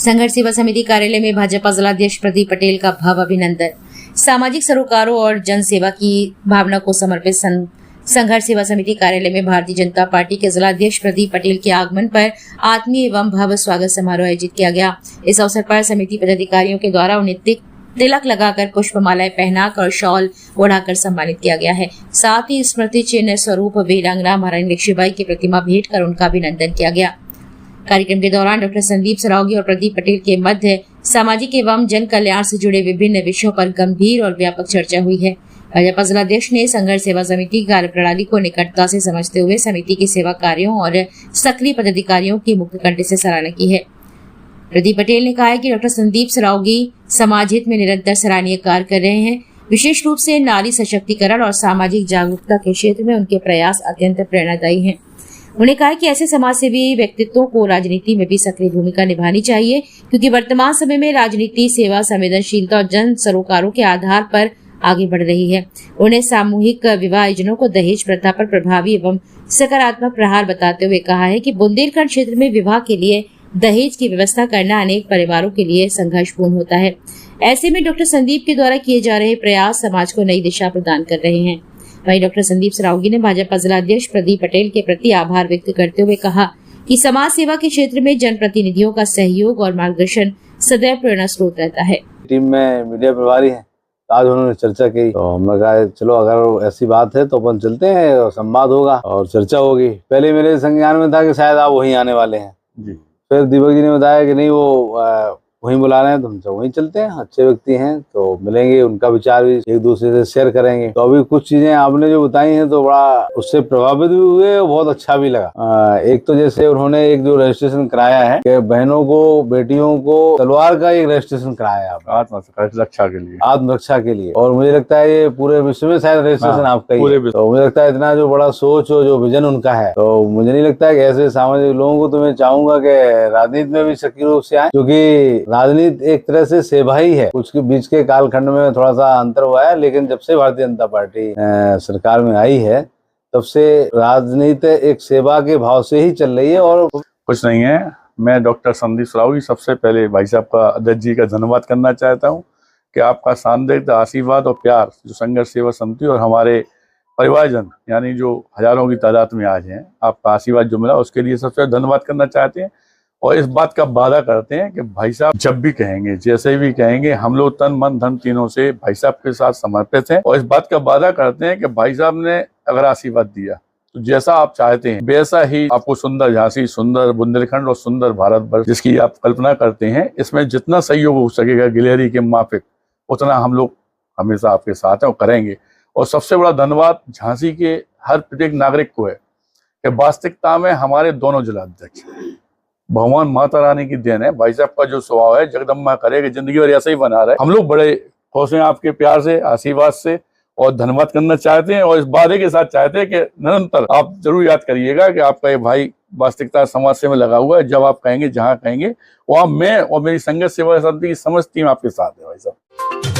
संघर्ष सेवा समिति कार्यालय में भाजपा जिलाध्यक्ष प्रदीप पटेल का भाव अभिनंदन। सामाजिक सरोकारों और जन सेवा की भावना को समर्पित संघर्ष सेवा समिति कार्यालय में भारतीय जनता पार्टी के जिलाध्यक्ष प्रदीप पटेल के आगमन पर आत्मीय एवं भव्य स्वागत समारोह आयोजित किया गया। इस अवसर पर समिति पदाधिकारियों के द्वारा उन्हें तिलक लगाकर पुष्पमालाएं पहनाकर और शॉल ओढ़ाकर सम्मानित किया गया है। साथ ही स्मृति चिन्ह स्वरूप वीरांगना महारानी लक्ष्मीबाई की प्रतिमा भेंट कर उनका अभिनंदन किया गया। कार्यक्रम के दौरान डॉक्टर संदीप सरावगी और प्रदीप पटेल के मध्य सामाजिक एवं जन कल्याण से जुड़े विभिन्न विषयों पर गंभीर और व्यापक चर्चा हुई है। भाजपा जिलाध्यक्ष ने संघर्ष सेवा समिति कार्यप्रणाली को निकटता से समझते हुए समिति के सेवा कार्यों और सक्रिय पदाधिकारियों की मुक्त कंठ से सराहना की है। प्रदीप पटेल ने कहा है कि डॉक्टर संदीप सरावगी समाज हित में निरंतर सराहनीय कार्य कर रहे हैं। विशेष रूप से नारी सशक्तिकरण और सामाजिक जागरूकता के क्षेत्र में उनके प्रयास अत्यंत प्रेरणादायी हैं। उन्होंने कहा कि ऐसे समाजसेवी व्यक्तित्वों को राजनीति में भी सक्रिय भूमिका निभानी चाहिए, क्योंकि वर्तमान समय में राजनीति सेवा, संवेदनशीलता और जन सरोकारों के आधार पर आगे बढ़ रही है। उन्हें सामूहिक विवाह आयोजनों को दहेज प्रथा पर प्रभावी एवं सकारात्मक प्रहार बताते हुए कहा है कि बुंदेलखंड क्षेत्र में विवाह के लिए दहेज की व्यवस्था करना अनेक परिवारों के लिए संघर्षपूर्ण होता है। ऐसे में डॉक्टर संदीप के द्वारा किए जा रहे प्रयास समाज को नई दिशा प्रदान कर रहे हैं। वहीं डॉक्टर संदीप सरावगी ने भाजपा जिलाध्यक्ष प्रदीप पटेल के प्रति आभार व्यक्त करते हुए कहा कि समाज सेवा के क्षेत्र में जनप्रतिनिधियों का सहयोग और मार्गदर्शन सदैव प्रेरणा स्रोत रहता है। टीम में मीडिया प्रभारी हैं, आज उन्होंने चर्चा की तो हमने कहा चलो अगर ऐसी बात है तो अपन चलते हैं और संवाद होगा और चर्चा होगी। पहले मेरे संज्ञान में था कि शायद आप वहीं आने वाले हैं जी। फिर दीपक जी ने बताया कि नहीं वो वहीं बुला रहे हैं तो हम सब वहीं चलते हैं। अच्छे व्यक्ति हैं तो मिलेंगे, उनका विचार भी एक दूसरे से शेयर करेंगे। तो अभी कुछ चीजें आपने जो बताई हैं तो बड़ा उससे प्रभावित भी हुए और बहुत अच्छा भी लगा। एक तो जैसे उन्होंने एक जो रजिस्ट्रेशन कराया है कि बहनों को, बेटियों को तलवार का एक रजिस्ट्रेशन कराया है आत्मरक्षा के लिए। और मुझे लगता है ये पूरे विश्व में शायद रजिस्ट्रेशन आपका ही है। तो मुझे लगता है इतना जो बड़ा सोच और जो विजन उनका है, तो मुझे नहीं लगता है कि ऐसे सामाजिक लोगों को तो मैं चाहूंगा कि राजनीति में भी सक्रिय रूप से आए, क्योंकि राजनीति एक तरह से सेवा ही है। कुछ के बीच के कालखंड में थोड़ा सा अंतर हुआ है, लेकिन जब से भारतीय जनता पार्टी सरकार में आई है तब से राजनीति एक सेवा के भाव से ही चल रही है। और कुछ नहीं है, मैं डॉक्टर संदीप सरावगी सबसे पहले भाई साहब का, अध्यक्ष जी का धन्यवाद करना चाहता हूं कि आपका शानदार आशीर्वाद और प्यार जो संघर्ष सेवा समिति और हमारे परिवारजन यानी जो हजारों की तादाद में आज हैं, आपका आशीर्वाद जो मिला उसके लिए सबसे धन्यवाद करना चाहते हैं। और इस बात का वादा करते हैं कि भाई साहब जब भी कहेंगे, जैसे भी कहेंगे, हम लोग तन मन धन तीनों से भाई साहब के साथ समर्पित हैं। और इस बात का वादा करते हैं कि भाई साहब ने अगर आशीर्वाद दिया तो जैसा आप चाहते हैं वैसा ही आपको सुंदर झांसी, सुंदर बुंदेलखंड और सुंदर भारतवर्ष जिसकी आप कल्पना करते हैं, इसमें जितना सहयोग हो सकेगा गिलहरी के माफिक उतना हम लोग हमेशा आपके साथ हैं और करेंगे। और सबसे बड़ा धन्यवाद झांसी के हर प्रत्येक नागरिक को है कि वास्तविकता में हमारे दोनों जिलाध्यक्ष भगवान माता रानी की देन है। भाई साहब का जो स्वभाव है जगदम्बा करे कि जिंदगी भर ऐसा ही बना रहे। हम लोग बड़े खुश हैं आपके प्यार से, आशीर्वाद से, और धन्यवाद करना चाहते हैं। और इस वादे के साथ चाहते हैं कि निरंतर आप जरूर याद करिएगा कि आपका ये भाई वास्तविकता समाज सेवा में लगा हुआ है। जब आप कहेंगे, जहाँ कहेंगे, वहाँ मैं और मेरी संघर्ष सेवा समिति की समस्त टीम आपके साथ है भाई साहब।